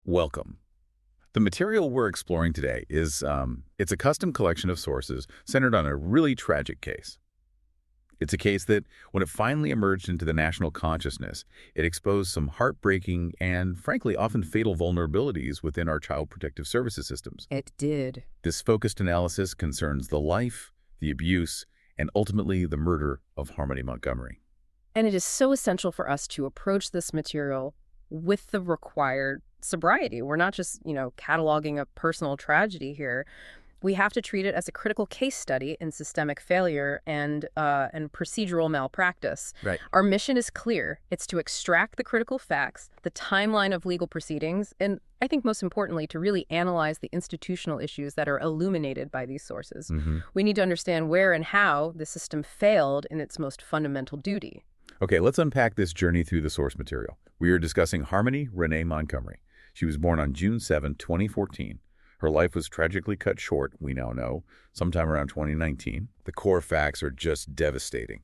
Welcome. The material we're exploring today is it's a custom collection of sources centered on a really tragic case. It's a case that, when it finally emerged into the national consciousness, it exposed some heartbreaking and, frankly, often fatal vulnerabilities within our child protective services systems. It did. This focused analysis concerns the life, the abuse, and ultimately the murder of Harmony Montgomery. And it is so essential for us to approach this material with the required sobriety. We're not just, cataloging a personal tragedy here. We have to treat it as a critical case study in systemic failure and procedural malpractice. Right. Our mission is clear. It's to extract the critical facts, the timeline of legal proceedings, and I think most importantly, to really analyze the institutional issues that are illuminated by these sources. We need to understand where and how the system failed in its most fundamental duty. Okay, let's unpack this journey through the source material. We are discussing Harmony Renee Montgomery. She was born on June 7, 2014. Her life was tragically cut short, we now know, sometime around 2019. The core facts are just devastating.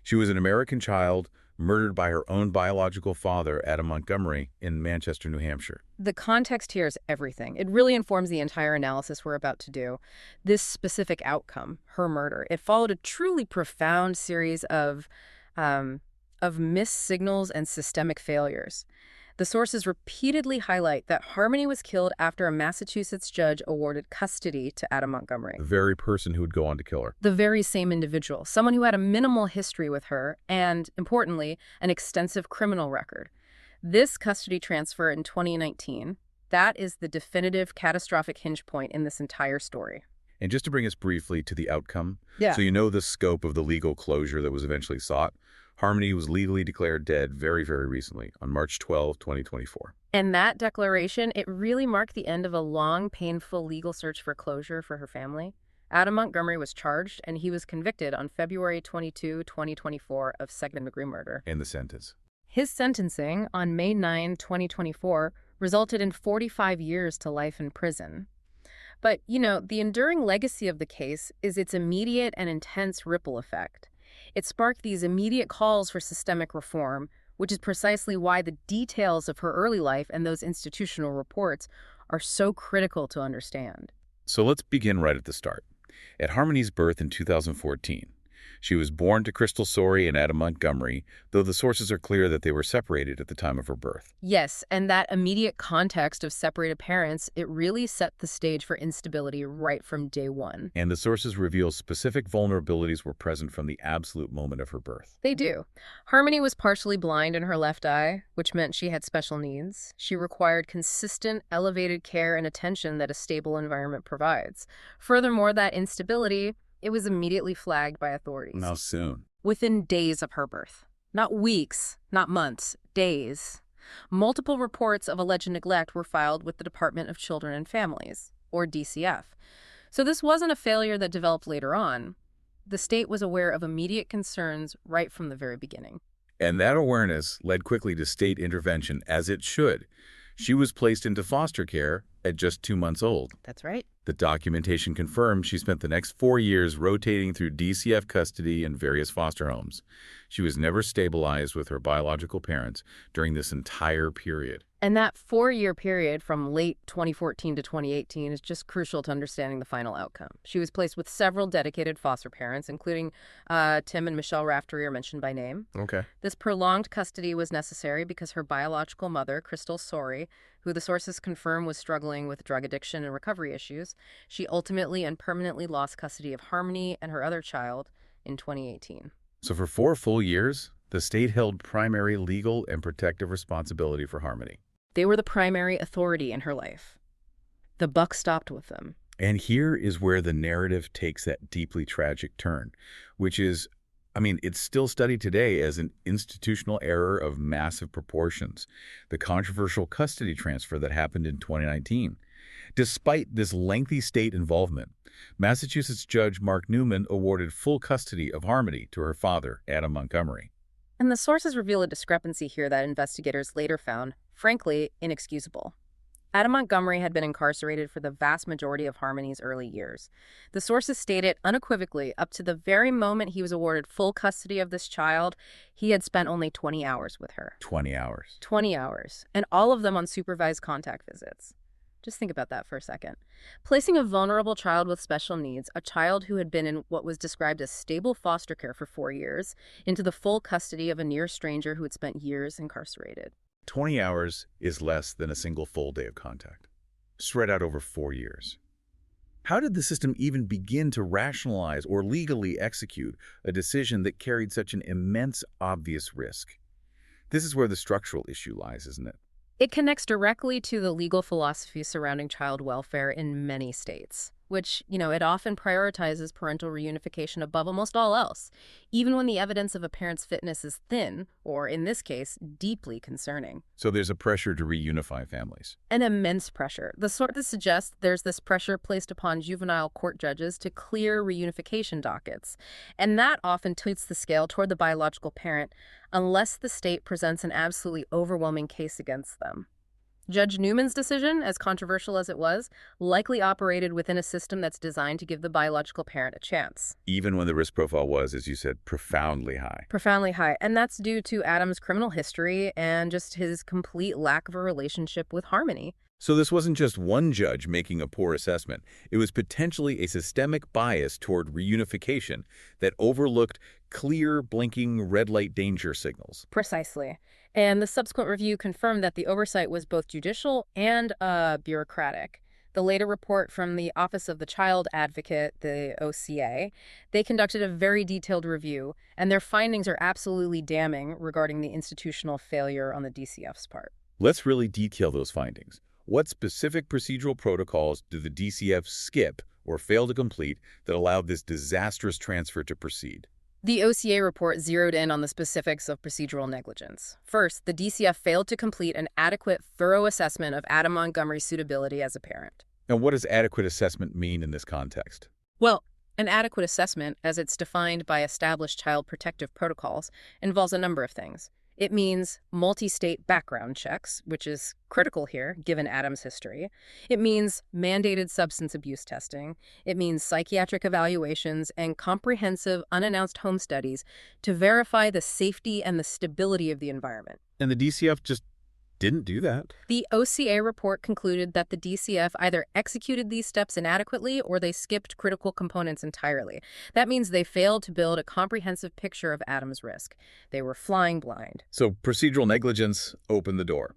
She was an American child murdered by her own biological father, Adam Montgomery, in Manchester, New Hampshire. The context here is everything. It really informs the entire analysis we're about to do. This specific outcome, her murder, it followed a truly profound series of missed signals and systemic failures. The sources repeatedly highlight that Harmony was killed after a Massachusetts judge awarded custody to Adam Montgomery. The very person who would go on to kill her. The very same individual, someone who had a minimal history with her and, importantly, an extensive criminal record. This custody transfer in 2019, that is the definitive catastrophic hinge point in this entire story. And just to bring us briefly to the outcome, Yeah. so you know the scope of the legal closure that was eventually sought. Harmony was legally declared dead very, very recently, on March 12, 2024. And that declaration, it really marked the end of a long, painful legal search for closure for her family. Adam Montgomery was charged, and he was convicted on February 22, 2024, of second-degree murder. And the sentence. His sentencing on May 9, 2024, resulted in 45 years to life in prison. But, the enduring legacy of the case is its immediate and intense ripple effect. It sparked these immediate calls for systemic reform, which is precisely why the details of her early life and those institutional reports are so critical to understand. So let's begin right at the start. At Harmony's birth in 2014, she was born to Crystal Sorey and Adam Montgomery, though the sources are clear that they were separated at the time of her birth. Yes, and that immediate context of separated parents, it really set the stage for instability right from day one. And the sources reveal specific vulnerabilities were present from the absolute moment of her birth. They do. Harmony was partially blind in her left eye, which meant she had special needs. She required consistent, elevated care and attention that a stable environment provides. Furthermore, that instability, it was immediately flagged by authorities. How soon? Within days of her birth. Not weeks, not months, days. Multiple reports of alleged neglect were filed with the Department of Children and Families, or DCF. So this wasn't a failure that developed later on. The state was aware of immediate concerns right from the very beginning. And that awareness led quickly to state intervention, as it should. She was placed into foster care at just 2 months old. That's right. The documentation confirmed she spent the next 4 years rotating through DCF custody and various foster homes. She was never stabilized with her biological parents during this entire period. And that 4-year period from late 2014 to 2018 is just crucial to understanding the final outcome. She was placed with several dedicated foster parents, including Tim and Michelle Raftery are mentioned by name. Okay. This prolonged custody was necessary because her biological mother, Crystal Sorey, who the sources confirm was struggling with drug addiction and recovery issues, she ultimately and permanently lost custody of Harmony and her other child in 2018. So for 4 full years, the state held primary legal and protective responsibility for Harmony. They were the primary authority in her life. The buck stopped with them. And here is where the narrative takes that deeply tragic turn, which is, it's still studied today as an institutional error of massive proportions, the controversial custody transfer that happened in 2019. Despite this lengthy state involvement, Massachusetts Judge Mark Newman awarded full custody of Harmony to her father, Adam Montgomery. And the sources reveal a discrepancy here that investigators later found, frankly, inexcusable. Adam Montgomery had been incarcerated for the vast majority of Harmony's early years. The sources stated unequivocally, up to the very moment he was awarded full custody of this child, he had spent only 20 hours with her. 20 hours. 20 hours, and all of them on supervised contact visits. Just think about that for a second. Placing a vulnerable child with special needs, a child who had been in what was described as stable foster care for 4 years, into the full custody of a near stranger who had spent years incarcerated. 20 hours is less than a single full day of contact, spread out over 4 years. How did the system even begin to rationalize or legally execute a decision that carried such an immense, obvious risk? This is where the structural issue lies, isn't it? It connects directly to the legal philosophy surrounding child welfare in many states, which, it often prioritizes parental reunification above almost all else, even when the evidence of a parent's fitness is thin, or in this case, deeply concerning. So there's a pressure to reunify families. An immense pressure, the sort that suggests there's this pressure placed upon juvenile court judges to clear reunification dockets, and that often tilts the scale toward the biological parent unless the state presents an absolutely overwhelming case against them. Judge Newman's decision, as controversial as it was, likely operated within a system that's designed to give the biological parent a chance. Even when the risk profile was, as you said, profoundly high. Profoundly high. And that's due to Adam's criminal history and just his complete lack of a relationship with Harmony. So this wasn't just one judge making a poor assessment. It was potentially a systemic bias toward reunification that overlooked clear, blinking red light danger signals. Precisely. And the subsequent review confirmed that the oversight was both judicial and bureaucratic. The later report from the Office of the Child Advocate, the OCA, they conducted a very detailed review, and their findings are absolutely damning regarding the institutional failure on the DCF's part. Let's really detail those findings. What specific procedural protocols did the DCF skip or fail to complete that allowed this disastrous transfer to proceed? The OCA report zeroed in on the specifics of procedural negligence. First, the DCF failed to complete an adequate, thorough assessment of Adam Montgomery's suitability as a parent. And what does adequate assessment mean in this context? Well, an adequate assessment, as it's defined by established child protective protocols, involves a number of things. It means multi-state background checks, which is critical here, given Adam's history. It means mandated substance abuse testing. It means psychiatric evaluations and comprehensive, unannounced home studies to verify the safety and the stability of the environment. And the DCF just didn't do that. The OCA report concluded that the DCF either executed these steps inadequately or they skipped critical components entirely. That means they failed to build a comprehensive picture of Adam's risk. They were flying blind. So procedural negligence opened the door.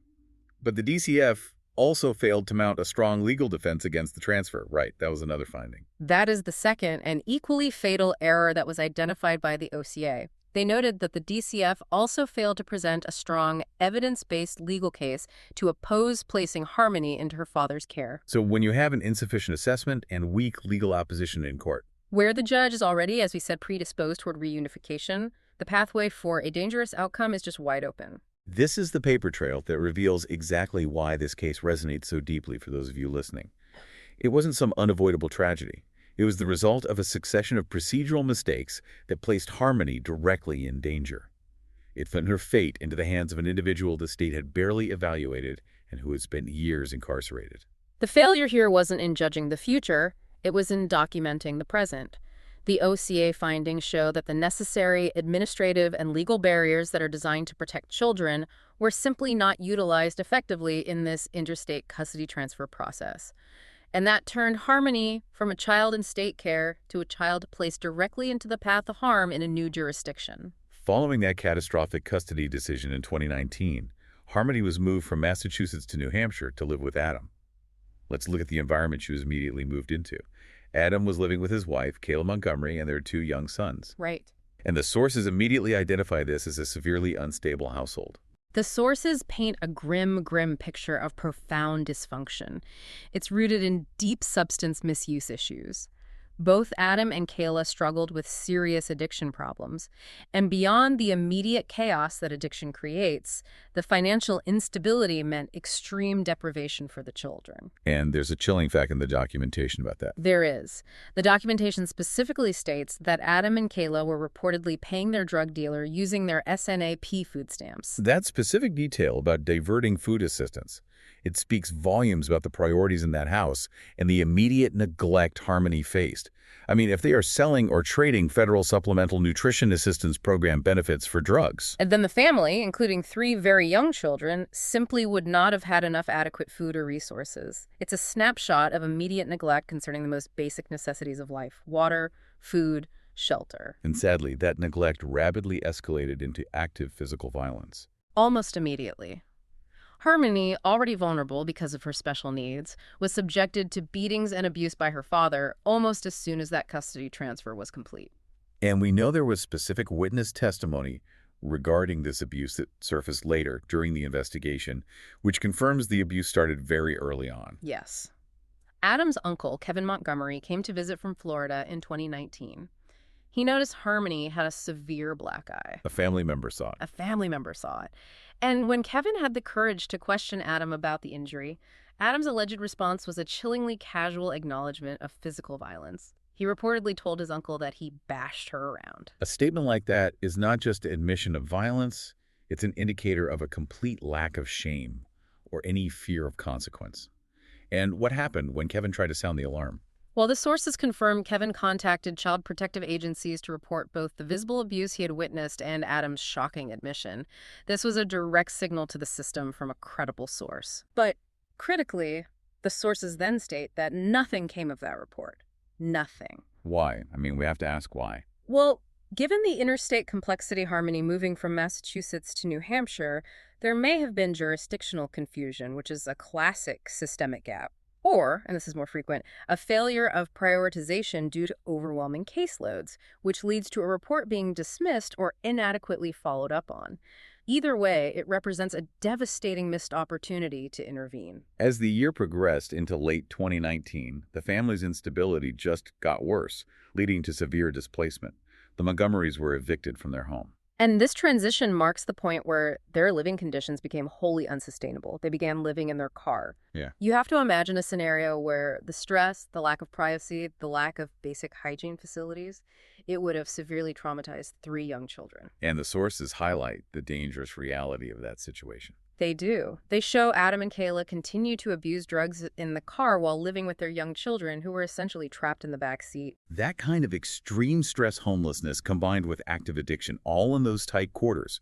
But the DCF also failed to mount a strong legal defense against the transfer. Right, that was another finding. That is the second and equally fatal error that was identified by the OCA. They noted that the DCF also failed to present a strong, evidence-based legal case to oppose placing Harmony into her father's care. So when you have an insufficient assessment and weak legal opposition in court, where the judge is already, as we said, predisposed toward reunification, the pathway for a dangerous outcome is just wide open. this is the paper trail that reveals exactly why this case resonates so deeply for those of you listening. It wasn't some unavoidable tragedy. It was the result of a succession of procedural mistakes that placed Harmony directly in danger. It put her fate into the hands of an individual the state had barely evaluated and who had spent years incarcerated. The failure here wasn't in judging the future, it was in documenting the present. The OCA findings show that the necessary administrative and legal barriers that are designed to protect children were simply not utilized effectively in this interstate custody transfer process. And that turned Harmony from a child in state care to a child placed directly into the path of harm in a new jurisdiction. Following that catastrophic custody decision in 2019, Harmony was moved from Massachusetts to New Hampshire to live with Adam. Let's look at the environment she was immediately moved into. Adam was living with his wife, Kayla Montgomery, and their 2 young sons. Right. And the sources immediately identify this as a severely unstable household. The sources paint a grim picture of profound dysfunction. It's rooted in deep substance misuse issues. Both Adam and Kayla struggled with serious addiction problems. And beyond the immediate chaos that addiction creates, the financial instability meant extreme deprivation for the children. And there's a chilling fact in the documentation about that. There is. The documentation specifically states that Adam and Kayla were reportedly paying their drug dealer using their SNAP food stamps. That specific detail about diverting food assistance It speaks volumes about the priorities in that house and the immediate neglect Harmony faced. I mean, if they are selling or trading federal supplemental nutrition assistance program benefits for drugs. And then the family, including 3 very young children, simply would not have had enough adequate food or resources. It's a snapshot of immediate neglect concerning the most basic necessities of life: water, food, shelter. And sadly, that neglect rapidly escalated into active physical violence. Almost immediately. Harmony, already vulnerable because of her special needs, was subjected to beatings and abuse by her father almost as soon as that custody transfer was complete. And we know there was specific witness testimony regarding this abuse that surfaced later during the investigation, which confirms the abuse started very early on. Yes. Adam's uncle, Kevin Montgomery, came to visit from Florida in 2019. He noticed Harmony had a severe black eye. A family member saw it. A family member saw it. And when Kevin had the courage to question Adam about the injury, Adam's alleged response was a chillingly casual acknowledgement of physical violence. He reportedly told his uncle that he bashed her around. A statement like that is not just an admission of violence, it's an indicator of a complete lack of shame or any fear of consequence. And what happened when Kevin tried to sound the alarm? Well, the sources confirm Kevin contacted child protective agencies to report both the visible abuse he had witnessed and Adam's shocking admission. This was a direct signal to the system from a credible source. But critically, the sources then state that nothing came of that report. Nothing. Why? I mean, we have to ask why. Well, given the interstate complexity Harmony moving from Massachusetts to New Hampshire, there may have been jurisdictional confusion, which is a classic systemic gap. Or, and this is more frequent, a failure of prioritization due to overwhelming caseloads, which leads to a report being dismissed or inadequately followed up on. Either way, it represents a devastating missed opportunity to intervene. As the year progressed into late 2019, the family's instability just got worse, leading to severe displacement. The Montgomerys were evicted from their home. And this transition marks the point where their living conditions became wholly unsustainable. They began living in their car. Yeah. You have to imagine a scenario where the stress, the lack of privacy, the lack of basic hygiene facilities, it would have severely traumatized 3 young children. And the sources highlight the dangerous reality of that situation. They do. They show Adam and Kayla continue to abuse drugs in the car while living with their young children who were essentially trapped in the back seat. That kind of extreme stress homelessness combined with active addiction, all in those tight quarters,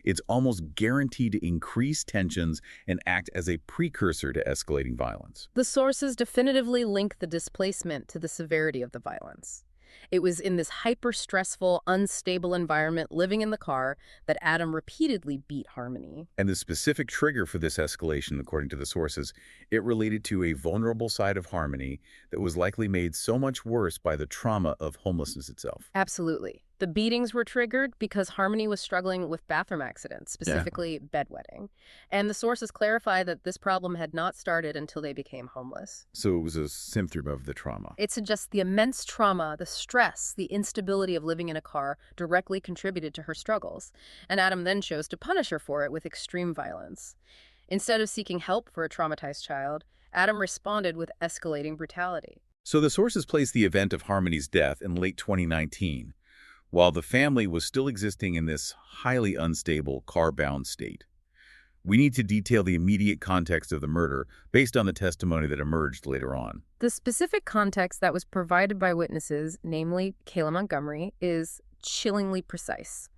it's almost guaranteed to increase tensions and act as a precursor to escalating violence. The sources definitively link the displacement to the severity of the violence. It was in this hyper-stressful, unstable environment living in the car that Adam repeatedly beat Harmony. And the specific trigger for this escalation, according to the sources, it related to a vulnerable side of Harmony that was likely made so much worse by the trauma of homelessness itself. Absolutely. The beatings were triggered because Harmony was struggling with bathroom accidents, specifically bedwetting. And the sources clarify that this problem had not started until they became homeless. So it was a symptom of the trauma. It suggests the immense trauma, the stress, the instability of living in a car directly contributed to her struggles. And Adam then chose to punish her for it with extreme violence. Instead of seeking help for a traumatized child, Adam responded with escalating brutality. So the sources placed the event of Harmony's death in late 2019. While the family was still existing in this highly unstable, car-bound state. We need to detail the immediate context of the murder based on the testimony that emerged later on. The specific context that was provided by witnesses, namely Kayla Montgomery, is chillingly precise.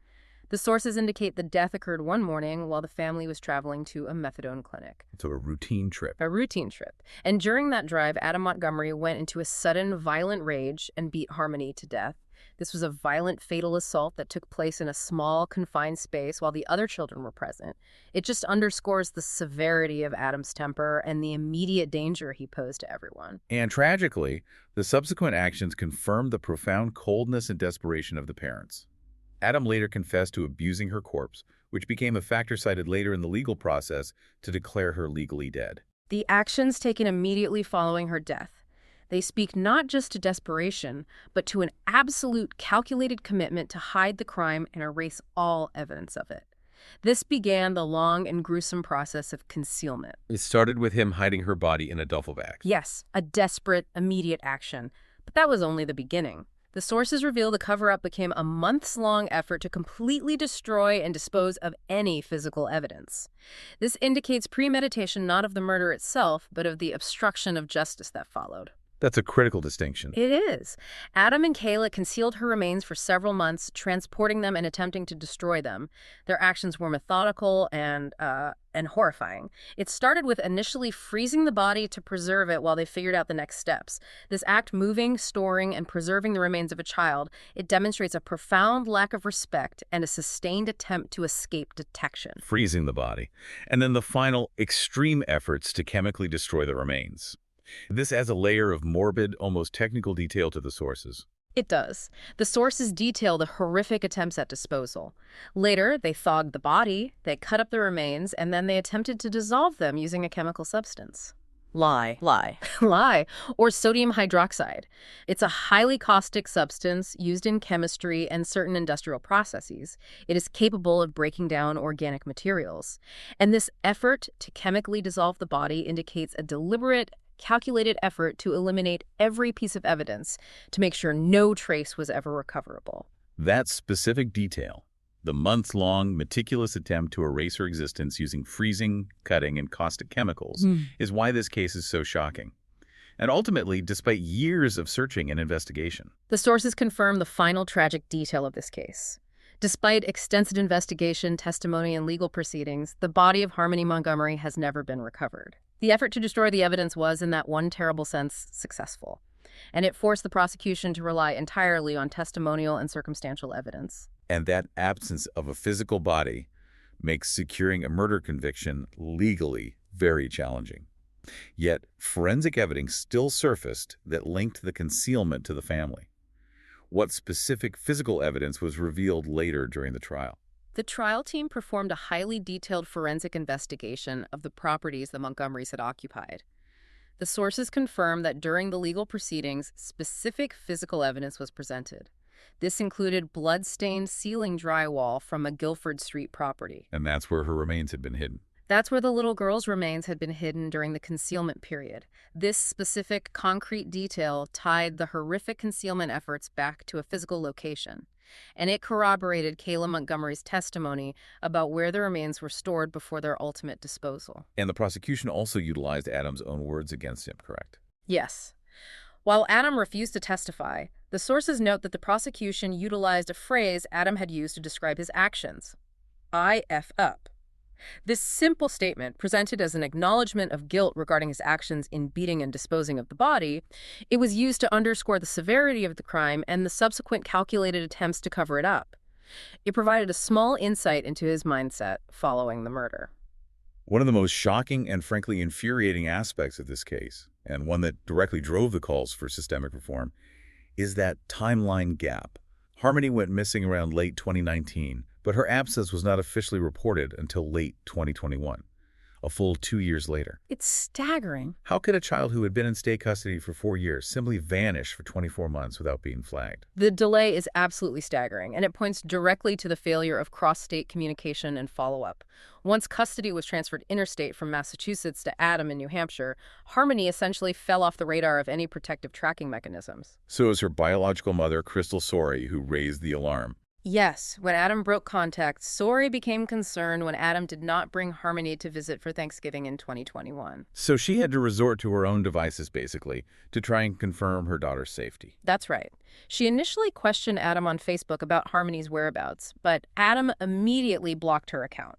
The sources indicate the death occurred one morning while the family was traveling to a methadone clinic. So a routine trip. A routine trip. And during that drive, Adam Montgomery went into a sudden, violent rage and beat Harmony to death. This was a violent, fatal assault that took place in a small, confined space while the other children were present. It just underscores the severity of Adam's temper and the immediate danger he posed to everyone. And tragically, the subsequent actions confirmed the profound coldness and desperation of the parents. Adam later confessed to abusing her corpse, which became a factor cited later in the legal process to declare her legally dead. The actions taken immediately following her death. They speak not just to desperation, but to an absolute calculated commitment to hide the crime and erase all evidence of it. This began the long and gruesome process of concealment. It started with him hiding her body in a duffel bag. Yes, a desperate, immediate action. But that was only the beginning. The sources reveal the cover-up became a months-long effort to completely destroy and dispose of any physical evidence. This indicates premeditation not of the murder itself, but of the obstruction of justice that followed. That's a critical distinction. It is. Adam and Kayla concealed her remains for several months, transporting them and attempting to destroy them. Their actions were methodical and horrifying. It started with initially freezing the body to preserve it while they figured out the next steps. This act, moving, storing, and preserving the remains of a child, it demonstrates a profound lack of respect and a sustained attempt to escape detection. Freezing the body. And then the final extreme efforts to chemically destroy the remains. This adds a layer of morbid, almost technical detail to the sources. It does. The sources detail the horrific attempts at disposal. Later, they thogged the body, they cut up the remains, and then they attempted to dissolve them using a chemical substance. Lie. Lye, or sodium hydroxide. It's a highly caustic substance used in chemistry and certain industrial processes. It is capable of breaking down organic materials. And this effort to chemically dissolve the body indicates a deliberate, calculated effort to eliminate every piece of evidence to make sure no trace was ever recoverable. That specific detail, the months-long, meticulous attempt to erase her existence using freezing, cutting, and caustic chemicals, is why this case is so shocking. And ultimately, despite years of searching and investigation. The sources confirm the final tragic detail of this case. Despite extensive investigation, testimony, and legal proceedings, the body of Harmony Montgomery has never been recovered. The effort to destroy the evidence was, in that one terrible sense, successful, and it forced the prosecution to rely entirely on testimonial and circumstantial evidence. And that absence of a physical body makes securing a murder conviction legally very challenging. Yet, forensic evidence still surfaced that linked the concealment to the family. What specific physical evidence was revealed later during the trial? The trial team performed a highly detailed forensic investigation of the properties the Montgomerys had occupied. The sources confirmed that during the legal proceedings, specific physical evidence was presented. This included blood-stained ceiling drywall from a Guilford Street property. And that's where her remains had been hidden. That's where the little girl's remains had been hidden during the concealment period. This specific, concrete detail tied the horrific concealment efforts back to a physical location, and it corroborated Kayla Montgomery's testimony about where the remains were stored before their ultimate disposal. And the prosecution also utilized Adam's own words against him, correct? Yes. While Adam refused to testify, the sources note that the prosecution utilized a phrase Adam had used to describe his actions. I F up. This simple statement, presented as an acknowledgement of guilt regarding his actions in beating and disposing of the body, it was used to underscore the severity of the crime and the subsequent calculated attempts to cover it up. It provided a small insight into his mindset following the murder. One of the most shocking and frankly infuriating aspects of this case, and one that directly drove the calls for systemic reform, is that timeline gap. Harmony went missing around late 2019, but her absence was not officially reported until late 2021, a full 2 years later. It's staggering. How could a child who had been in state custody for 4 years simply vanish for 24 months without being flagged? The delay is absolutely staggering, and it points directly to the failure of cross-state communication and follow-up. Once custody was transferred interstate from Massachusetts to Adam in New Hampshire, Harmony essentially fell off the radar of any protective tracking mechanisms. So it was her biological mother, Crystal Sorey, who raised the alarm. Yes, when Adam broke contact, Sorey became concerned when Adam did not bring Harmony to visit for Thanksgiving in 2021. So she had to resort to her own devices, basically, to try and confirm her daughter's safety. That's right. She initially questioned Adam on Facebook about Harmony's whereabouts, but Adam immediately blocked her account,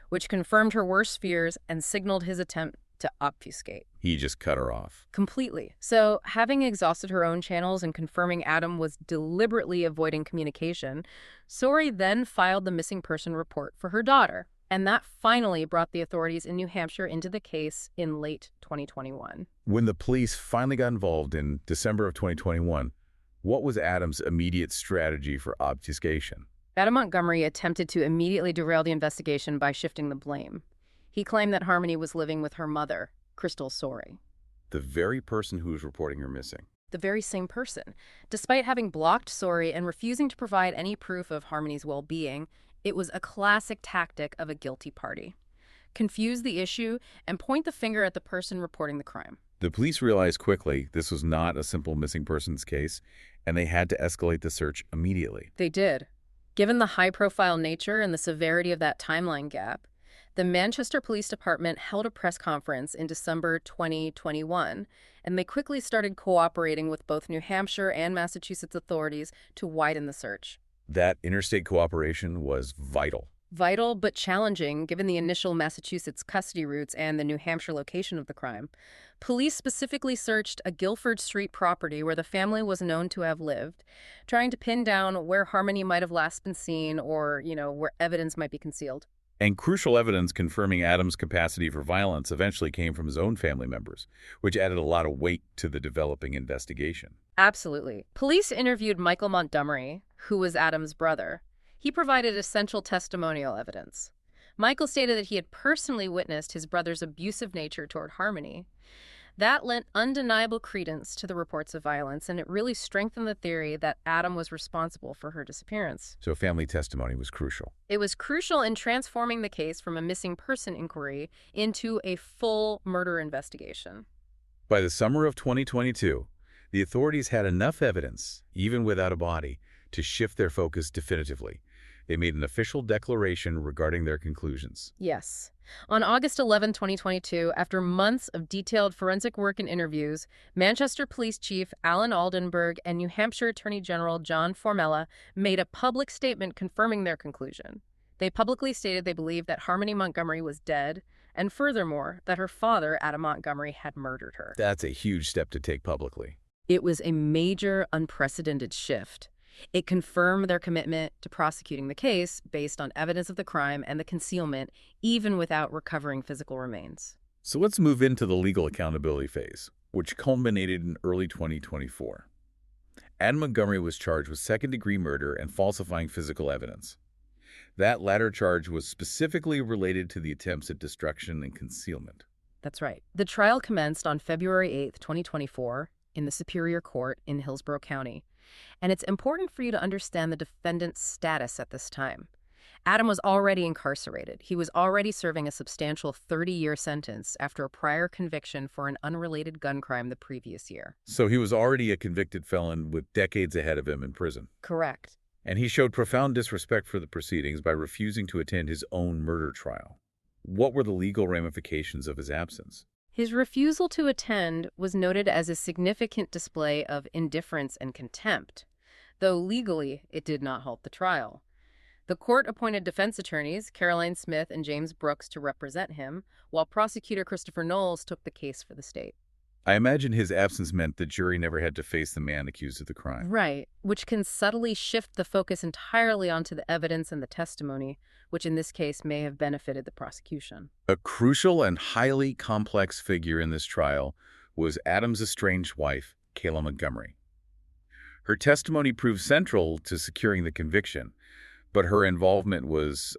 which confirmed her worst fears and signaled his attempt to obfuscate. He just cut her off. Completely. So, having exhausted her own channels and confirming Adam was deliberately avoiding communication, Sorey then filed the missing person report for her daughter. And that finally brought the authorities in New Hampshire into the case in late 2021. When the police finally got involved in December of 2021, what was Adam's immediate strategy for obfuscation? Adam Montgomery attempted to immediately derail the investigation by shifting the blame. He claimed that Harmony was living with her mother, Crystal Sorey. The very person who was reporting her missing. The very same person. Despite having blocked Sorey and refusing to provide any proof of Harmony's well-being, it was a classic tactic of a guilty party. Confuse the issue and point the finger at the person reporting the crime. The police realized quickly this was not a simple missing persons case, and they had to escalate the search immediately. They did. Given the high-profile nature and the severity of that timeline gap, the Manchester Police Department held a press conference in December 2021, and they quickly started cooperating with both New Hampshire and Massachusetts authorities to widen the search. That interstate cooperation was vital. Vital but challenging given the initial Massachusetts custody routes and the New Hampshire location of the crime. Police specifically searched a Guilford Street property where the family was known to have lived, trying to pin down where Harmony might have last been seen or, where evidence might be concealed. And crucial evidence confirming Adam's capacity for violence eventually came from his own family members, which added a lot of weight to the developing investigation. Absolutely. Police interviewed Michael Montgomery, who was Adam's brother. He provided essential testimonial evidence. Michael stated that he had personally witnessed his brother's abusive nature toward Harmony. That lent undeniable credence to the reports of violence, and it really strengthened the theory that Adam was responsible for her disappearance. So family testimony was crucial. It was crucial in transforming the case from a missing person inquiry into a full murder investigation. By the summer of 2022, the authorities had enough evidence, even without a body, to shift their focus definitively. They made an official declaration regarding their conclusions. Yes. On August 11, 2022, after months of detailed forensic work and interviews, Manchester Police Chief Alan Aldenburg and New Hampshire Attorney General John Formella made a public statement confirming their conclusion. They publicly stated they believed that Harmony Montgomery was dead, and furthermore, that her father, Adam Montgomery, had murdered her. That's a huge step to take publicly. It was a major, unprecedented shift. It confirmed their commitment to prosecuting the case based on evidence of the crime and the concealment, even without recovering physical remains. So let's move into the legal accountability phase, which culminated in early 2024. Adam Montgomery was charged with second-degree murder and falsifying physical evidence. That latter charge was specifically related to the attempts at destruction and concealment. That's right. The trial commenced on February 8, 2024, in the Superior Court in Hillsborough County. And it's important for you to understand the defendant's status at this time. Adam was already incarcerated. He was already serving a substantial 30-year sentence after a prior conviction for an unrelated gun crime the previous year. So he was already a convicted felon with decades ahead of him in prison. Correct. And he showed profound disrespect for the proceedings by refusing to attend his own murder trial. What were the legal ramifications of his absence? His refusal to attend was noted as a significant display of indifference and contempt, though legally it did not halt the trial. The court appointed defense attorneys, Caroline Smith and James Brooks, to represent him, while prosecutor Christopher Knowles took the case for the state. I imagine his absence meant the jury never had to face the man accused of the crime. Right, which can subtly shift the focus entirely onto the evidence and the testimony, which in this case may have benefited the prosecution. A crucial and highly complex figure in this trial was Adam's estranged wife, Kayla Montgomery. Her testimony proved central to securing the conviction, but her involvement was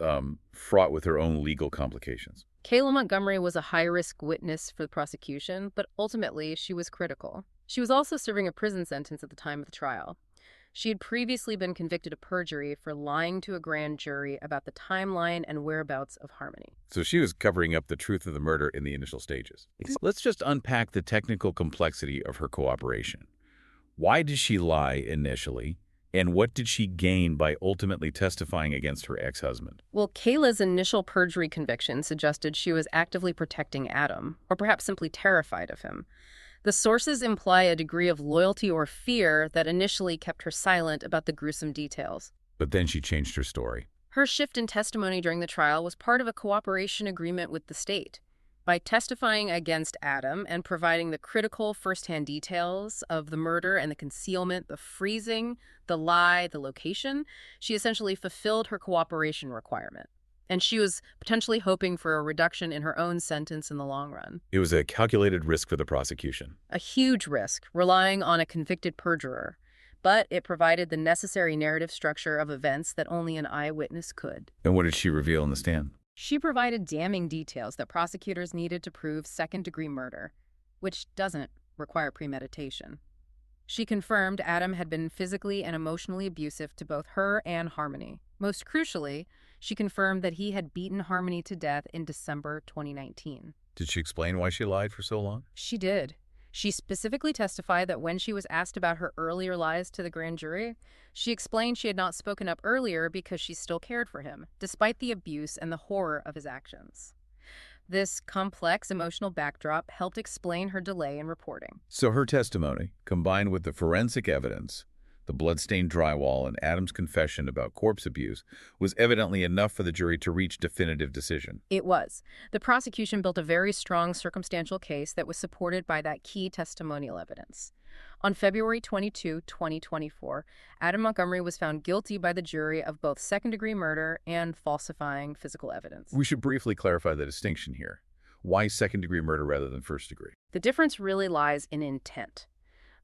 fraught with her own legal complications. Kayla Montgomery was a high-risk witness for the prosecution, but ultimately she was critical. She was also serving a prison sentence at the time of the trial. She had previously been convicted of perjury for lying to a grand jury about the timeline and whereabouts of Harmony. So she was covering up the truth of the murder in the initial stages. Let's just unpack the technical complexity of her cooperation. Why did she lie initially? And what did she gain by ultimately testifying against her ex-husband? Well, Kayla's initial perjury conviction suggested she was actively protecting Adam, or perhaps simply terrified of him. The sources imply a degree of loyalty or fear that initially kept her silent about the gruesome details. But then she changed her story. Her shift in testimony during the trial was part of a cooperation agreement with the state. By testifying against Adam and providing the critical firsthand details of the murder and the concealment, the freezing, the lie, the location, she essentially fulfilled her cooperation requirement. And she was potentially hoping for a reduction in her own sentence in the long run. It was a calculated risk for the prosecution. A huge risk, relying on a convicted perjurer. But it provided the necessary narrative structure of events that only an eyewitness could. And what did she reveal in the stand? She provided damning details that prosecutors needed to prove second-degree murder, which doesn't require premeditation. She confirmed Adam had been physically and emotionally abusive to both her and Harmony. Most crucially, she confirmed that he had beaten Harmony to death in December 2019. Did she explain why she lied for so long? She did. She specifically testified that when she was asked about her earlier lies to the grand jury, she explained she had not spoken up earlier because she still cared for him, despite the abuse and the horror of his actions. This complex emotional backdrop helped explain her delay in reporting. So her testimony, combined with the forensic evidence, the bloodstained drywall, and Adam's confession about corpse abuse, was evidently enough for the jury to reach definitive decision. It was. The prosecution built a very strong circumstantial case that was supported by that key testimonial evidence. On February 22, 2024, Adam Montgomery was found guilty by the jury of both second-degree murder and falsifying physical evidence. We should briefly clarify the distinction here. Why second-degree murder rather than first-degree? The difference really lies in intent.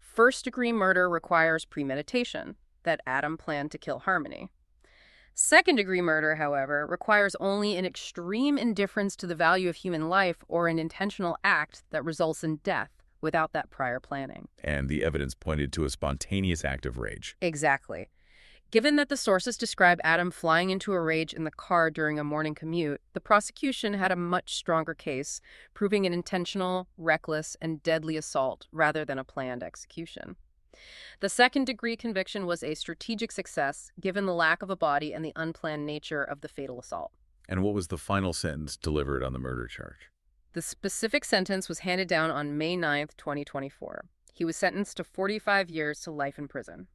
First-degree murder requires premeditation, that Adam planned to kill Harmony. Second-degree murder, however, requires only an extreme indifference to the value of human life or an intentional act that results in death without that prior planning. And the evidence pointed to a spontaneous act of rage. Exactly. Given that the sources describe Adam flying into a rage in the car during a morning commute, the prosecution had a much stronger case, proving an intentional, reckless, and deadly assault rather than a planned execution. The second-degree conviction was a strategic success, given the lack of a body and the unplanned nature of the fatal assault. And what was the final sentence delivered on the murder charge? The specific sentence was handed down on May 9, 2024. He was sentenced to 45 years to life in prison.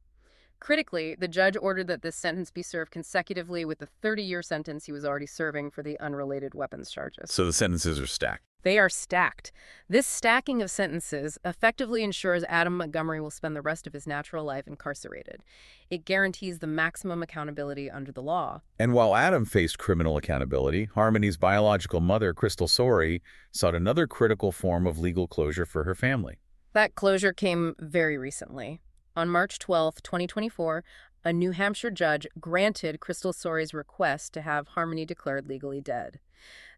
Critically, the judge ordered that this sentence be served consecutively with the 30-year sentence he was already serving for the unrelated weapons charges. So the sentences are stacked. They are stacked. This stacking of sentences effectively ensures Adam Montgomery will spend the rest of his natural life incarcerated. It guarantees the maximum accountability under the law. And while Adam faced criminal accountability, Harmony's biological mother, Crystal Sorey, sought another critical form of legal closure for her family. That closure came very recently. On March 12, 2024, a New Hampshire judge granted Crystal Sorey's request to have Harmony declared legally dead.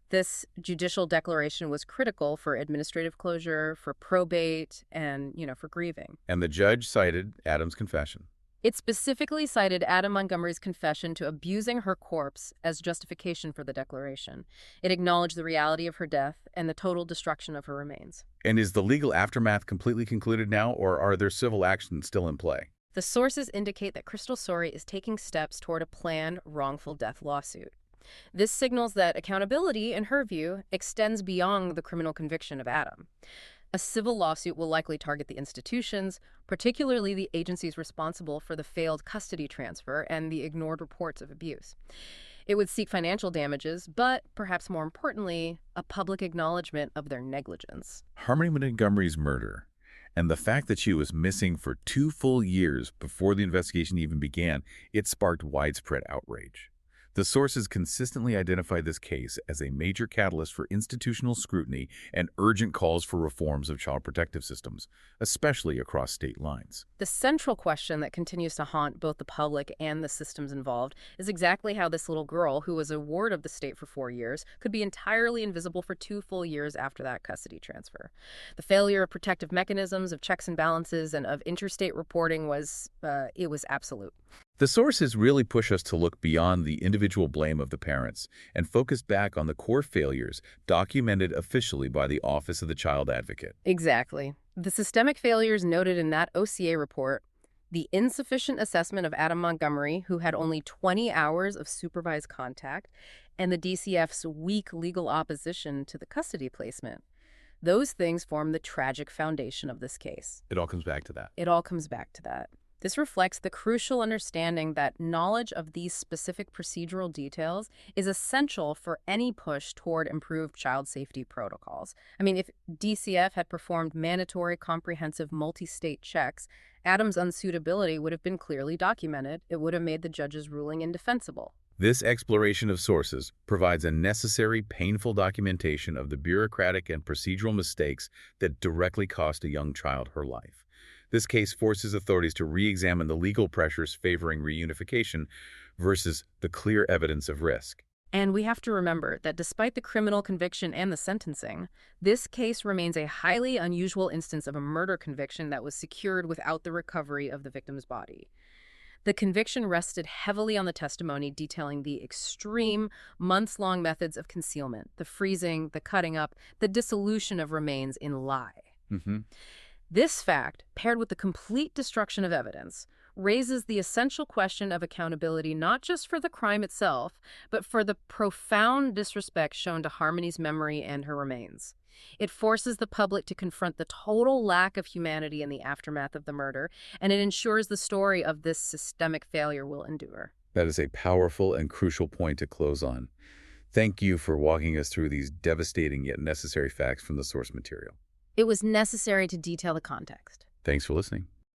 This judicial declaration was critical for administrative closure, for probate, and, for grieving. And the judge cited Adam's confession. It specifically cited Adam Montgomery's confession to abusing her corpse as justification for the declaration. It acknowledged the reality of her death and the total destruction of her remains. And is the legal aftermath completely concluded now, or are there civil actions still in play? The sources indicate that Crystal Sorey is taking steps toward a planned wrongful death lawsuit. This signals that accountability, in her view, extends beyond the criminal conviction of Adam. A civil lawsuit will likely target the institutions, particularly the agencies responsible for the failed custody transfer and the ignored reports of abuse. It would seek financial damages, but, perhaps more importantly, a public acknowledgement of their negligence. Harmony Montgomery's murder, and the fact that she was missing for 2 full years before the investigation even began, it sparked widespread outrage. The sources consistently identified this case as a major catalyst for institutional scrutiny and urgent calls for reforms of child protective systems, especially across state lines. The central question that continues to haunt both the public and the systems involved is exactly how this little girl, who was a ward of the state for 4 years, could be entirely invisible for 2 full years after that custody transfer. The failure of protective mechanisms, of checks and balances, and of interstate reporting was absolute. The sources really push us to look beyond the individual blame of the parents and focus back on the core failures documented officially by the Office of the Child Advocate. Exactly. The systemic failures noted in that OCA report, the insufficient assessment of Adam Montgomery, who had only 20 hours of supervised contact, and the DCF's weak legal opposition to the custody placement. Those things form the tragic foundation of this case. It all comes back to that. It all comes back to that. This reflects the crucial understanding that knowledge of these specific procedural details is essential for any push toward improved child safety protocols. I mean, if DCF had performed mandatory, comprehensive, multi-state checks, Adam's unsuitability would have been clearly documented. It would have made the judge's ruling indefensible. This exploration of sources provides a necessary, painful documentation of the bureaucratic and procedural mistakes that directly cost a young child her life. This case forces authorities to re-examine the legal pressures favoring reunification versus the clear evidence of risk. And we have to remember that despite the criminal conviction and the sentencing, this case remains a highly unusual instance of a murder conviction that was secured without the recovery of the victim's body. The conviction rested heavily on the testimony detailing the extreme, months-long methods of concealment, the freezing, the cutting up, the dissolution of remains in lye. This fact, paired with the complete destruction of evidence, raises the essential question of accountability not just for the crime itself, but for the profound disrespect shown to Harmony's memory and her remains. It forces the public to confront the total lack of humanity in the aftermath of the murder, and it ensures the story of this systemic failure will endure. That is a powerful and crucial point to close on. Thank you for walking us through these devastating yet necessary facts from the source material. It was necessary to detail the context. Thanks for listening.